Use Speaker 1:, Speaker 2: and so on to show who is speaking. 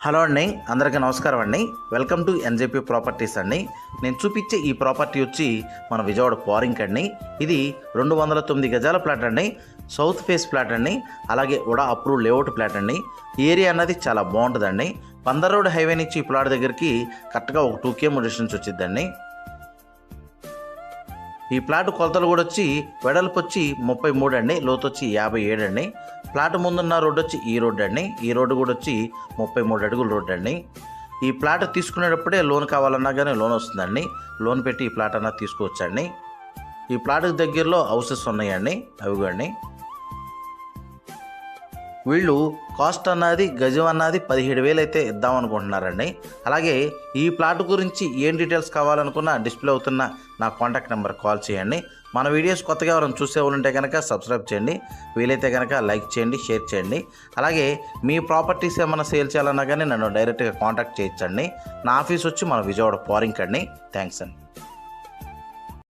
Speaker 1: Hello అండి, అందరికీ నమస్కారం అండి. వెల్కమ్ టు ఎన్జేపీ ప్రాపర్టీస్ అండి. నేను చూపించే ఈ ప్రాపర్టీ వచ్చి మన విజయవాడ పోరింగ్ అండి. ఇది 209 గజాల ప్లాట్ అండి. సౌత్ ఫేస్ ప్లాట్ అండి. అలాగే ఉడా అప్రూవ్ లేఅవుట్ ప్లాట్ అండి. ఏరియా అన్నది చాలా బాగుంటుందండి. పందర్ రోడ్ హైవే నుంచి ఈ ప్లాట్ దగ్గరికి కరెక్ట్గా ఒక 2 km డిస్టెన్స్ వచ్చిందండి. ఈ ప్లాట్ కొలతలు కూడా వచ్చి వెడల్పు వచ్చి 33 అండి, లోతు వచ్చి 57 అండి. ప్లాట్ ముందున్న రోడ్డు వచ్చి ఈ రోడ్డు అండి. ఈ రోడ్డు కూడా వచ్చి 33 అడుగుల రోడ్డు అండి. ఈ ప్లాట్ తీసుకునేటప్పుడే లోన్ కావాలన్నా కానీ లోన్ వస్తుందండి. లోన్ పెట్టి ఈ ప్లాట్ అన్నది తీసుకోవచ్చండి. ఈ ప్లాట్కి దగ్గరలో హౌసెస్ ఉన్నాయండి, అవిగోండి. వీళ్ళు కాస్ట్ అన్నది గజం అన్నది 17,000 అయితే ఇద్దాం అనుకుంటున్నారండి. అలాగే ఈ ప్లాట్ గురించి ఏం డీటెయిల్స్ కావాలనుకున్నా డిస్ప్లే అవుతున్న నా కాంటాక్ట్ నెంబర్ కాల్ చేయండి. మన వీడియోస్ కొత్తగా ఎవరైనా చూసేవాళ్ళుంటే కనుక సబ్స్క్రైబ్ చేయండి. వీలైతే కనుక లైక్ చేయండి, షేర్ చేయండి. అలాగే మీ ప్రాపర్టీస్ ఏమైనా సేల్ చేయాలన్నా కానీ నన్ను డైరెక్ట్గా కాంటాక్ట్ చేయొచ్చండి. నా ఆఫీస్ వచ్చి మన విజయవాడ పోరింగ్ అండి. థ్యాంక్స్ అండి.